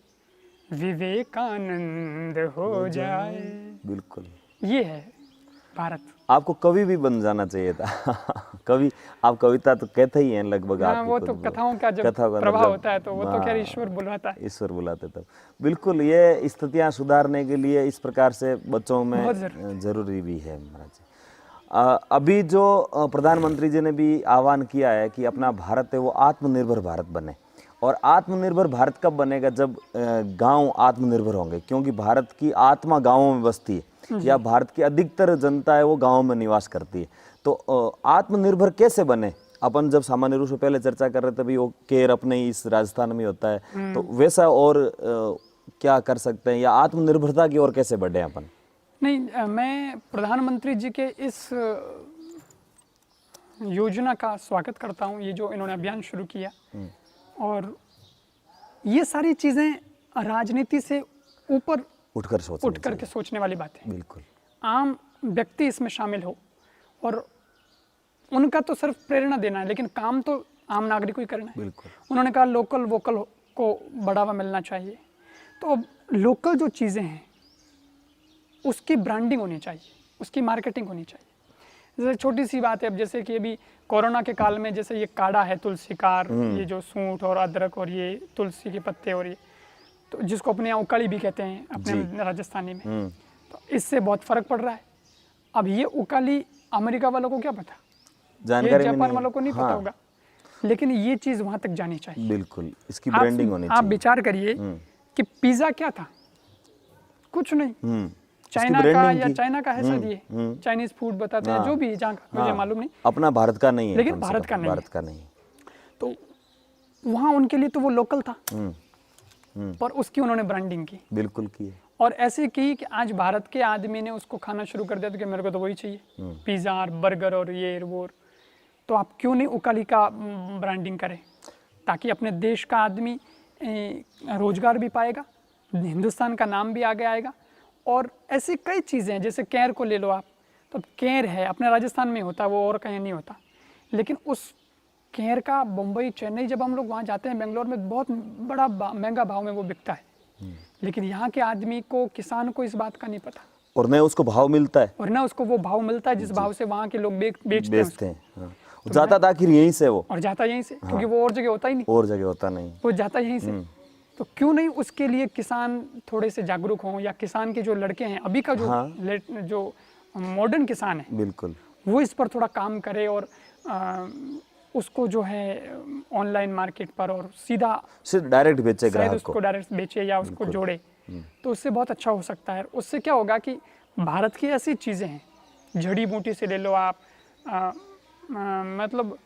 [SPEAKER 2] विवेकानंद हो जाए।
[SPEAKER 1] बिल्कुल।
[SPEAKER 2] ये है भारत।
[SPEAKER 1] आपको कवि भी बन जाना चाहिए था। कवि, आप कविता तो कहते ही हैं लगभग।
[SPEAKER 2] हाँ,
[SPEAKER 1] आप
[SPEAKER 2] वो तो कथाओं का जब प्रभाव होता है तो वो तो क्या ईश्वर बुलाता है।
[SPEAKER 1] ईश्वर बुलाते तब। बिल्कुल, ये स्थितियां सुधारने के लिए इस प्रकार से बच्चों में जरूरी भी है महाराज। अभी जो प्रधानमंत्री जी ने भी आह्वान किया है कि अपना भारत है वो आत्मनिर्भर भारत बने, और आत्मनिर्भर भारत कब बनेगा, जब गांव आत्मनिर्भर होंगे, क्योंकि भारत की आत्मा गांवों में बसती है, या भारत की अधिकतर जनता है वो गांव में निवास करती है। तो आत्मनिर्भर कैसे बने, अपन जब सामान्य रूप से पहले चर्चा कर रहे थे भाई वो केयर अपने ही इस राजस्थान में होता है, तो वैसा और क्या कर सकते हैं, या आत्मनिर्भरता की ओर कैसे बढ़े अपन?
[SPEAKER 2] नहीं, मैं प्रधानमंत्री जी के इस योजना का स्वागत करता हूँ, ये जो इन्होंने अभियान शुरू किया। और ये सारी चीज़ें राजनीति से ऊपर उठ करके सोचने वाली बात है।
[SPEAKER 1] बिल्कुल।
[SPEAKER 2] आम व्यक्ति इसमें शामिल हो, और उनका तो सिर्फ प्रेरणा देना है, लेकिन काम तो आम नागरिक को ही करना है।
[SPEAKER 1] बिल्कुल।
[SPEAKER 2] उन्होंने कहा लोकल वोकल को बढ़ावा मिलना चाहिए, तो लोकल जो चीज़ें हैं उसकी ब्रांडिंग होनी चाहिए, उसकी मार्केटिंग होनी चाहिए। जैसे छोटी सी बात है, अब जैसे कि अभी कोरोना के काल में जैसे ये काढ़ा है तुलसी का, ये जो सूंठ और अदरक और ये तुलसी के पत्ते और ये तो जिसको अपने यहाँ उकाली भी कहते हैं अपने राजस्थानी में, तो इससे बहुत फर्क पड़ रहा है। अब ये उकाली अमेरिका वालों को क्या पता,
[SPEAKER 1] जानकारी
[SPEAKER 2] जापान वालों को नहीं पता होगा, लेकिन ये चीज़ वहाँ तक जानी चाहिए।
[SPEAKER 1] बिल्कुल, इसकी ब्रांडिंग होनी चाहिए।
[SPEAKER 2] आप विचार करिए कि पिज़्ज़ा क्या था, कुछ नहीं, चाइना का या चाइना का है शायद, ये चाइनीज फूड बताते हैं, जो भी जहाँ का मुझे मालूम नहीं,
[SPEAKER 1] अपना भारत का नहीं है,
[SPEAKER 2] लेकिन भारत का नहीं, तो वहाँ उनके लिए तो वो लोकल था, पर उसकी उन्होंने ब्रांडिंग की।
[SPEAKER 1] बिल्कुल की है।
[SPEAKER 2] और ऐसे की कि आज भारत के आदमी ने उसको खाना शुरू कर दिया तो कि मेरे को तो वही चाहिए, पिज़्ज़ा और बर्गर और ये वो। तो आप क्यों नहीं उकाली का ब्रांडिंग करें, ताकि अपने देश का आदमी रोजगार भी पाएगा, हिंदुस्तान का नाम भी आगे आएगा। और ऐसी कई चीज़ें हैं, जैसे केयर को ले लो आप, तो केयर है अपने राजस्थान में होता, वो और कहीं नहीं होता, लेकिन उस केयर का मुंबई चेन्नई जब हम लोग वहाँ जाते हैं, बेंगलोर में बहुत बड़ा महंगा भाव में वो बिकता है, लेकिन यहाँ के आदमी को, किसान को इस बात का नहीं पता,
[SPEAKER 1] और न उसको भाव मिलता है,
[SPEAKER 2] और न उसको वो भाव मिलता है जिस भाव से वहाँ के लोग बेचते हैं।
[SPEAKER 1] तो जाता था आखिर यहीं से वो,
[SPEAKER 2] और जाता यहीं से, क्योंकि वो और जगह होता ही नहीं,
[SPEAKER 1] और जगह होता नहीं,
[SPEAKER 2] वो जाता यहीं से। तो क्यों नहीं उसके लिए किसान थोड़े से जागरूक हों, या किसान के जो लड़के हैं अभी का जो मॉडर्न किसान है,
[SPEAKER 1] बिल्कुल,
[SPEAKER 2] वो इस पर थोड़ा काम करे, और उसको जो है ऑनलाइन मार्केट पर और सीधा
[SPEAKER 1] डायरेक्ट बेचे, ग्राहक
[SPEAKER 2] उसको डायरेक्ट बेचे या उसको जोड़े, तो उससे बहुत अच्छा हो सकता है। उससे क्या होगा कि भारत की ऐसी चीज़ें हैं, जड़ी बूटी से ले लो आप, मतलब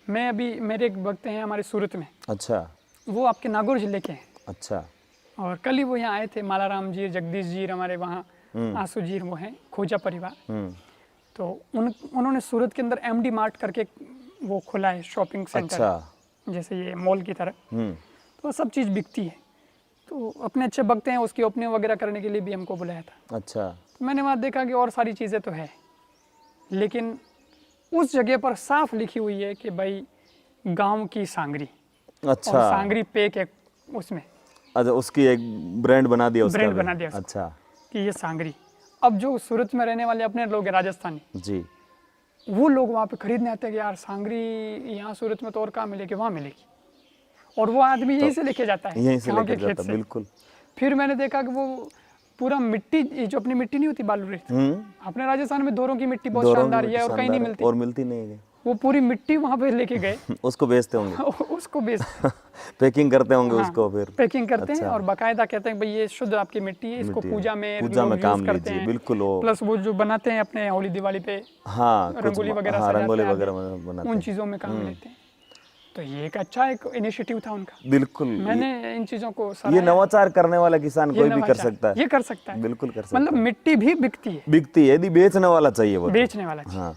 [SPEAKER 2] मैं अभी, मेरे एक भक्त हैं हमारे सूरत में, अच्छा, वो आपके नागौर जिले के हैं, अच्छा, और कल ही वो यहाँ आए थे, मालाराम जी, जगदीश जी, हमारे वहाँ आंसू जी, वो हैं खोजा परिवार, तो उन्होंने सूरत के अंदर MD मार्ट करके वो खुला है शॉपिंग सेंटर, अच्छा, जैसे ये मॉल की तरह, तो सब चीज़ बिकती है। तो अपने अच्छे भक्त हैं, उसकी ओपनिंग वगैरह करने के लिए भी हमको बुलाया था, अच्छा, तो मैंने वहाँ देखा कि और सारी चीज़ें तो है, लेकिन उस जगह पर साफ लिखी हुई है कि भाई गाँव की सांगरी, अच्छा, और सांगरी पैक है उसमें, अच्छा, उसकी एक ब्रांड बना दिया, अच्छा, कि ये सांगरी। अब जो सूरत में रहने वाले अपने लोग हैं राजस्थानी जी, वो लोग वहाँ पे खरीदने आते हैं कि यार सांगरी यहाँ सूरत में तो और कहाँ मिलेगी, वहाँ मिलेगी, और वो आदमी यहीं से लेके जाता है, यहीं से लेके जाता है, बिल्कुल। फिर मैंने देखा कि वो पूरा मिट्टी, जो अपनी मिट्टी नहीं होती बालू रेत, अपने राजस्थान में दोरों की मिट्टी बहुत शानदार है और कहीं नहीं मिलती, और मिलती नहीं है, वो पूरी मिट्टी वहाँ पे लेके गए उसको बेचते होंगे उसको बेचते पैकिंग करते होंगे, उसको फिर पैकिंग करते हैं, और बाकायदा कहते हैं भाई ये शुद्ध आपकी मिट्टी है, इसको पूजा में काम करते हैं, बिल्कुल। प्लस वो जो बनाते हैं अपने होली दिवाली पे, हाँ, रंगोली वगैरह बनाते हैं, उन चीज़ों में काम लेते हैं। तो ये एक अच्छा एक इनिशिएटिव था उनका, बिल्कुल। मैंने इन चीज़ों को, ये नवाचार करने वाला किसान कोई भी कर सकता है, ये कर सकता है, बिल्कुल कर सकता है। मतलब मिट्टी भी बिकती है, यदि बेचने वाला चाहिए, वो बेचने वाला चाहिए। हाँ,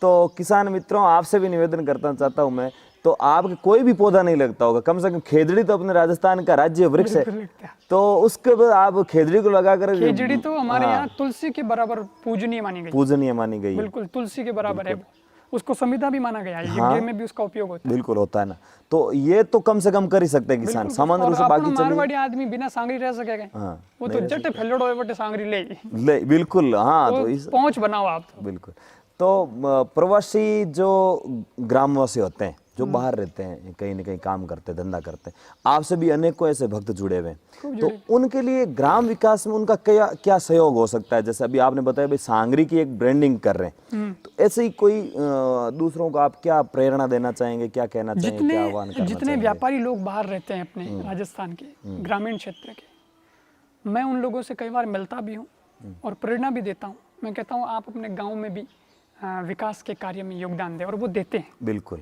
[SPEAKER 2] तो किसान मित्रों, आपसे भी निवेदन करना चाहता हूँ मैं
[SPEAKER 1] तो आपके कोई भी पौधा नहीं लगता होगा, कम से कम खेजड़ी तो अपने राजस्थान का राज्य वृक्ष है,
[SPEAKER 2] बिल्कुल लगता है।
[SPEAKER 1] तो उसके बाद आप खेजड़ी को लगाकर
[SPEAKER 2] खेजड़ी तो हमारे यहाँ तुलसी के बराबर पूजनीय मानी गई,
[SPEAKER 1] पूजनीय मानी गई है।
[SPEAKER 2] बिल्कुल तुलसी के बराबर है वो, उसको संविदा भी माना गया है, यज्ञ में भी उसका उपयोग होता है।
[SPEAKER 1] बिल्कुल होता है ना, तो ये तो कम से कम कर ही सकते हैं किसान, सामान्य रूप से। बाकी चलिए
[SPEAKER 2] मारवाड़ी आदमी बिना सांगरी रह सकेगा,
[SPEAKER 1] हाँ,
[SPEAKER 2] वो तो जट फैलड़ो है बटे सांगरी ले
[SPEAKER 1] ले बिल्कुल, हाँ तो इस
[SPEAKER 2] पहुंच बनाओ आप तो।
[SPEAKER 1] बिल्कुल। तो प्रवासी जो ग्रामवासी होते हैं, जो बाहर रहते हैं, कहीं ना कहीं काम करते हैं, धंधा करते हैं, आपसे भी अनेकों ऐसे भक्त जुड़े हुए हैं, तो उनके लिए ग्राम विकास में उनका क्या क्या सहयोग हो सकता है? जैसे अभी आपने बताया भाई सांगरी की एक ब्रांडिंग कर रहे हैं, तो ऐसे ही कोई दूसरों को आप क्या प्रेरणा देना चाहेंगे, क्या कहना चाहेंगे, क्या आह्वान करना
[SPEAKER 2] जितने
[SPEAKER 1] चाहेंगे?
[SPEAKER 2] व्यापारी लोग बाहर रहते हैं अपने राजस्थान के ग्रामीण क्षेत्र के, मैं उन लोगों से कई बार मिलता भी हूँ और प्रेरणा भी देता हूँ। मैं कहता हूँ आप अपने गांव में भी विकास के कार्य में योगदान दें, और वो देते हैं।
[SPEAKER 1] बिल्कुल।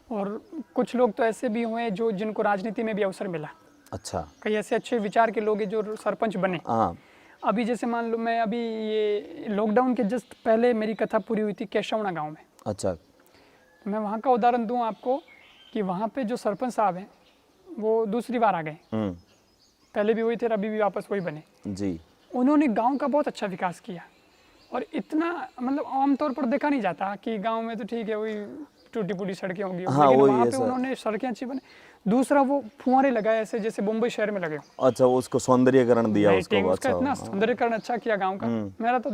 [SPEAKER 2] और कुछ लोग तो ऐसे भी हुए जो जिनको राजनीति में भी अवसर मिला,
[SPEAKER 1] अच्छा।
[SPEAKER 2] कई ऐसे अच्छे विचार के लोग हैं जो सरपंच बने।
[SPEAKER 1] हाँ।
[SPEAKER 2] अभी जैसे मान लो मैं अभी ये लॉकडाउन के जस्ट पहले मेरी कथा पूरी हुई थी केशवना गांव में।
[SPEAKER 1] अच्छा।
[SPEAKER 2] तो मैं वहाँ का उदाहरण दूं आपको कि वहाँ पे जो सरपंच साहब हैं वो दूसरी बार आ गए, पहले भी वही थे, अभी भी वापस वही बने
[SPEAKER 1] जी।
[SPEAKER 2] उन्होंने गांव का बहुत अच्छा विकास किया। और इतना मतलब आमतौर पर देखा नहीं जाता कि गांव में तो ठीक है वही टूटी फूटी सड़कें होंगी,
[SPEAKER 1] हाँ,
[SPEAKER 2] लेकिन
[SPEAKER 1] वही
[SPEAKER 2] वहाँ पे
[SPEAKER 1] ऐसा।
[SPEAKER 2] उन्होंने सड़कें अच्छी बने। दूसरा वो फुहारे लगाए ऐसे जैसे मुंबई शहर में लगे हो,
[SPEAKER 1] अच्छा, वो उसको सौंदर्यीकरण दिया उसको।
[SPEAKER 2] लाइटिंग, उसका
[SPEAKER 1] अच्छा।
[SPEAKER 2] इतना सौंदर्यीकरण अच्छा किया गांव का, मेरा तो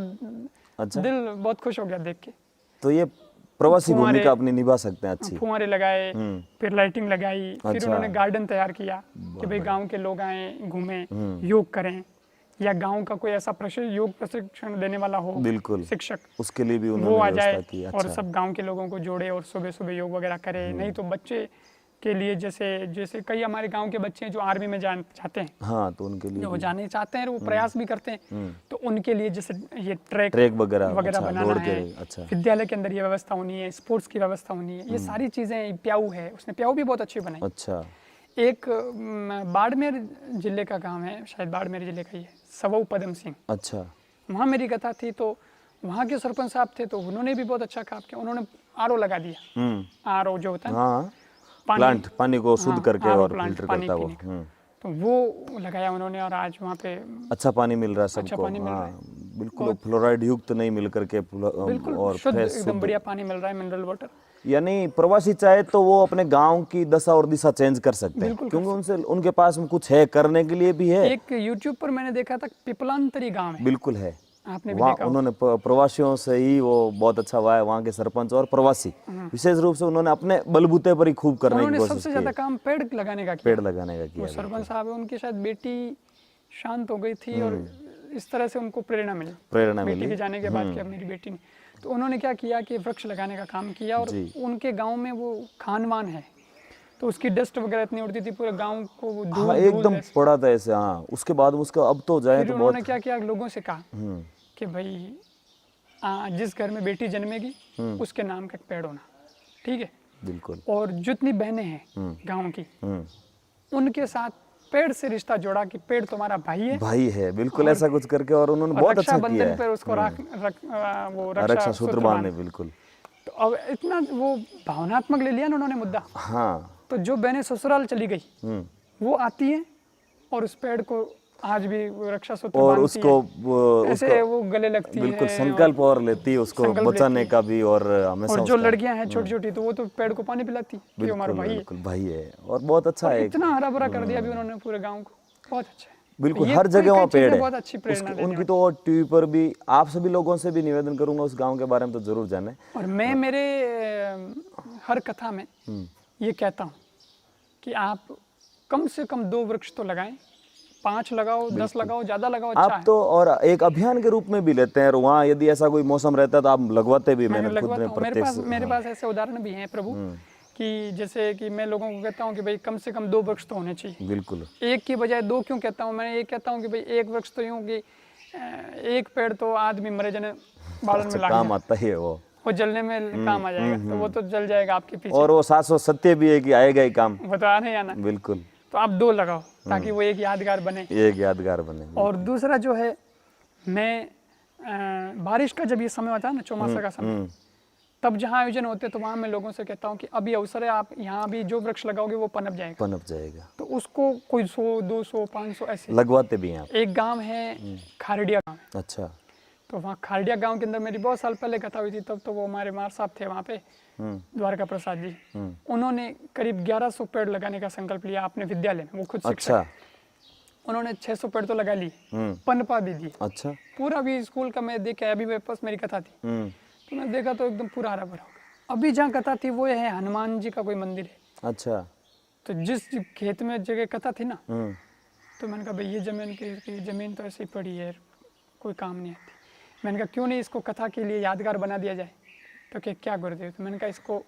[SPEAKER 1] अच्छा।
[SPEAKER 2] दिल बहुत खुश हो गया देख के।
[SPEAKER 1] तो ये प्रवासी
[SPEAKER 2] फुहारे-
[SPEAKER 1] भूमिका अपनी निभा सकते हैं अच्छी।
[SPEAKER 2] फुहारे लगाए, फिर लाइटिंग लगाई, फिर
[SPEAKER 1] अच्छा।
[SPEAKER 2] उन्होंने गार्डन तैयार किया कि भाई गांव के लोग आए घूमें, योग करें, या गांव का कोई ऐसा योग प्रशिक्षण देने वाला हो,
[SPEAKER 1] बिल्कुल।
[SPEAKER 2] शिक्षक,
[SPEAKER 1] उसके लिए भी
[SPEAKER 2] वो
[SPEAKER 1] उन्होंने
[SPEAKER 2] आ जाए
[SPEAKER 1] व्यवस्था की।
[SPEAKER 2] और
[SPEAKER 1] अच्छा।
[SPEAKER 2] सब गांव के लोगों को जोड़े और सुबह सुबह योग वगैरह करे। नहीं तो बच्चे के लिए जैसे जैसे कई हमारे गांव के बच्चे हैं जो आर्मी में जाते हैं,
[SPEAKER 1] हाँ, तो उनके लिए
[SPEAKER 2] जो
[SPEAKER 1] भी
[SPEAKER 2] जाने चाहते हैं, वो प्रयास भी करते हैं, तो उनके लिए जैसे ये ट्रैक
[SPEAKER 1] वगैरह अच्छा,
[SPEAKER 2] बनाना
[SPEAKER 1] दौड़ के।
[SPEAKER 2] है,
[SPEAKER 1] अच्छा।
[SPEAKER 2] विद्यालय के अंदर ये व्यवस्था होनी है, स्पोर्ट्स की व्यवस्था होनी है, ये सारी चीजें। प्याऊ है, उसने प्याऊ भी बहुत अच्छी बनाई।
[SPEAKER 1] अच्छा।
[SPEAKER 2] एक बाड़मेर जिले का काम है, शायद बाड़मेर जिले का ही है, सवऊ पदम सिंह।
[SPEAKER 1] अच्छा।
[SPEAKER 2] वहाँ मेरी कथा थी, तो वहाँ के सरपंच साहब थे, तो उन्होंने भी बहुत अच्छा काम किया। उन्होंने आरओ लगा दिया, आरओ जो होता है
[SPEAKER 1] हाँ, प्लांट पानी को शुद्ध करके
[SPEAKER 2] RO
[SPEAKER 1] और
[SPEAKER 2] प्लांट,
[SPEAKER 1] फिल्टर
[SPEAKER 2] पानी
[SPEAKER 1] करता है वो।
[SPEAKER 2] पीने का। तो वो लगाया उन्होंने, और आज वहाँ पे
[SPEAKER 1] अच्छा पानी मिल रहा है सबको।
[SPEAKER 2] पानी मिल रहा
[SPEAKER 1] हाँ,
[SPEAKER 2] है।
[SPEAKER 1] बिल्कुल फ्लोराइड युक्त नहीं मिल करके
[SPEAKER 2] बिल्कुल
[SPEAKER 1] और
[SPEAKER 2] शुद्ध,
[SPEAKER 1] फ्रेश
[SPEAKER 2] एकदम बढ़िया पानी मिल रहा है, मिनरल वाटर।
[SPEAKER 1] यानी प्रवासी चाहे तो वो अपने गांव की दशा और दिशा चेंज कर सकते हैं,
[SPEAKER 2] बिल्कुल
[SPEAKER 1] क्योंकि उनसे उनके पास में कुछ है, करने के लिए भी है।
[SPEAKER 2] एक यूट्यूब पर मैंने देखा था, पिपलांतरी गांव है,
[SPEAKER 1] बिल्कुल है।
[SPEAKER 2] आपने भी
[SPEAKER 1] वहाँ
[SPEAKER 2] देखा
[SPEAKER 1] उन्होंने प्रवासियों से ही वो बहुत अच्छा हुआ है, वहाँ के सरपंच और प्रवासी विशेष रूप से उन्होंने अपने बलबूते पर ही खूब करने की
[SPEAKER 2] उन्होंने
[SPEAKER 1] कोशिश
[SPEAKER 2] सबसे
[SPEAKER 1] की
[SPEAKER 2] ज्यादा
[SPEAKER 1] है।
[SPEAKER 2] काम पेड़ लगाने का किया।
[SPEAKER 1] पेड़ लगाने का
[SPEAKER 2] वो
[SPEAKER 1] किया।
[SPEAKER 2] सरपंच साहब है, उनकी शायद बेटी शांत हो गई थी, और इस तरह से उनको प्रेरणा मिली, बेटी के जाने के बाद कि अब मेरी बेटी ने, तो उन्होंने क्या किया कि वृक्ष लगाने का काम किया। और उनके गांव में वो खानवान है, तो उसकी डस्ट वगैरह इतनी उड़ती थी पूरे गांव को, वो धूल
[SPEAKER 1] हाँ, एकदम पड़ा था ऐसे। हाँ, उसके बाद उसका अब तो जाए
[SPEAKER 2] फिर
[SPEAKER 1] तो
[SPEAKER 2] उन्होंने
[SPEAKER 1] बहुत।
[SPEAKER 2] क्या किया, लोगों से कहा कि भाई जिस घर में बेटी जन्मेगी उसके नाम का एक पेड़ होना, ठीक है।
[SPEAKER 1] बिल्कुल।
[SPEAKER 2] और जितनी बहनें हैं गांव की, उनके साथ पेड़ से रिश्ता जोड़ा कि पेड़ तुम्हारा भाई है,
[SPEAKER 1] बिल्कुल ऐसा कुछ करके, और उन्होंने बहुत अच्छा किया
[SPEAKER 2] रक्षाबंधन
[SPEAKER 1] है।
[SPEAKER 2] पर उसको वो
[SPEAKER 1] रक्षा सूत्र बांधे। बिल्कुल।
[SPEAKER 2] तो अब इतना वो भावनात्मक ले लिया ना उन्होंने मुद्दा।
[SPEAKER 1] हाँ।
[SPEAKER 2] तो जो बहनें ससुराल चली गई वो आती हैं और उस पेड़ को आज भी रक्षा सूत्र
[SPEAKER 1] और
[SPEAKER 2] बांधती
[SPEAKER 1] उसको
[SPEAKER 2] है, ऐसे वो गले लगती है,
[SPEAKER 1] बिल्कुल संकल्प और लेती है उसको बचाने का भी, और हमेशा
[SPEAKER 2] और जो लड़कियां हैं छोटी छोटी, तो वो तो पेड़ को पानी पिलाती कि हमारा भाई है।
[SPEAKER 1] बिल्कुल भाई है, और बहुत अच्छा है।
[SPEAKER 2] इतना हरा भरा कर दिया भी उन्होंने पूरे गांव को, बहुत अच्छा है।
[SPEAKER 1] बिल्कुल,
[SPEAKER 2] ये
[SPEAKER 1] हर जगह वहाँ पेड़ है।
[SPEAKER 2] बहुत अच्छी प्रेरणा देने
[SPEAKER 1] उनकी तो टीवी पर भी, आप सभी लोगों से भी निवेदन करूंगा उस गांव के बारे में तो जरूर जाने।
[SPEAKER 2] और मैं मेरे हर कथा में ये कहता हूँ कि आप कम से कम 2 वृक्ष तो लगाएं, 5 लगाओ, 10 लगाओ, ज्यादा लगाओ, अच्छा
[SPEAKER 1] आप तो और एक अभियान के रूप में भी लेते हैं, और वहाँ यदि ऐसा कोई मौसम रहता है तो आप लगवाते भी। मैंने खुद
[SPEAKER 2] लगवाता
[SPEAKER 1] ने
[SPEAKER 2] हूँ।
[SPEAKER 1] प्रत्यक्ष।
[SPEAKER 2] मेरे पास ऐसे उदाहरण भी हैं प्रभु, कि जैसे कि मैं लोगों को कहता हूँ कि भाई कम से कम 2 वृक्ष तो होने चाहिए।
[SPEAKER 1] बिल्कुल।
[SPEAKER 2] एक की बजाय 2 क्यों कहता हूँ मैं? ये कहता हूँ कि भाई 1 वृक्ष तो यूँ कि 1 पेड़ तो आदमी मरे जने बालन में
[SPEAKER 1] काम आता ही है वो
[SPEAKER 2] जलने में काम आ जाएगा, तो वो तो जल जाएगा आपके पीछे।
[SPEAKER 1] और वो शाश्वत सत्य भी है कि आएगा ही काम,
[SPEAKER 2] वो तो आने आना।
[SPEAKER 1] बिल्कुल।
[SPEAKER 2] तो आप 2 लगाओ ताकि वो एक यादगार बने।
[SPEAKER 1] एक यादगार बने।
[SPEAKER 2] और दूसरा जो है, मैं बारिश का जब ये समय होता है ना, चौमासा का समय, तब जहाँ आयोजन होते तो वहाँ मैं लोगों से कहता हूँ कि अभी अवसर है, आप यहाँ भी जो वृक्ष लगाओगे वो पनप जाएगा।
[SPEAKER 1] पनप जाएगा।
[SPEAKER 2] तो उसको कोई 100, 200, 500 ऐसे।
[SPEAKER 1] लगवाते भी हैं आप?
[SPEAKER 2] एक गांव है खारडिया गांव है,
[SPEAKER 1] अच्छा।
[SPEAKER 2] तो वहाँ खारडिया गांव के अंदर मेरी बहुत साल पहले कथा हुई थी। तब तो वो हमारे मार साहब थे वहाँ पे, द्वारका प्रसाद जी, उन्होंने करीब 1100 पेड़ लगाने का संकल्प लिया अपने विद्यालय में। वो खुद शिक्षक
[SPEAKER 1] अच्छा।
[SPEAKER 2] हैं। उन्होंने 600 पेड़ तो लगा लिए, पनपा भी दिए।
[SPEAKER 1] अच्छा।
[SPEAKER 2] पूरा भी स्कूल का मैं देखा, अभी मेरे पास मेरी कथा थी तो मैं देखा तो एकदम पूरा हरा भरा हो गया। अभी जहाँ कथा थी वो है हनुमान जी का कोई मंदिर है।
[SPEAKER 1] अच्छा।
[SPEAKER 2] तो जिस खेत में जगह कथा थी ना, तो मैंने कहा भाई ये जमीन तो ऐसे ही पड़ी है, कोई काम नहीं आती। मैंने कहा क्यों नहीं इसको कथा के लिए यादगार बना दिया जाए। तो क्या गुरुदेव, तो मैंने कहा इसको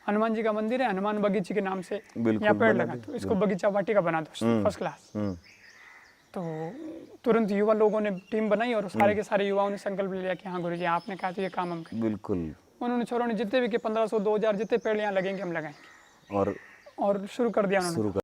[SPEAKER 2] हनुमान जी का मंदिर है, हनुमान बगीचे के नाम से यहाँ पेड़ लगा दो, इसको बगीचा वाटिका बना दो फर्स्ट क्लास। तो तुरंत युवा लोगों ने टीम बनाई और सारे के सारे युवाओं ने संकल्प लिया कि हाँ गुरुजी आपने कहा तो ये काम हम करें।
[SPEAKER 1] बिल्कुल।
[SPEAKER 2] उन्होंने छोरों ने जितने भी कि 1500, 2000 जितने पेड़ यहाँ लगेंगे हम लगाएंगे, और शुरू कर दिया उन्होंने।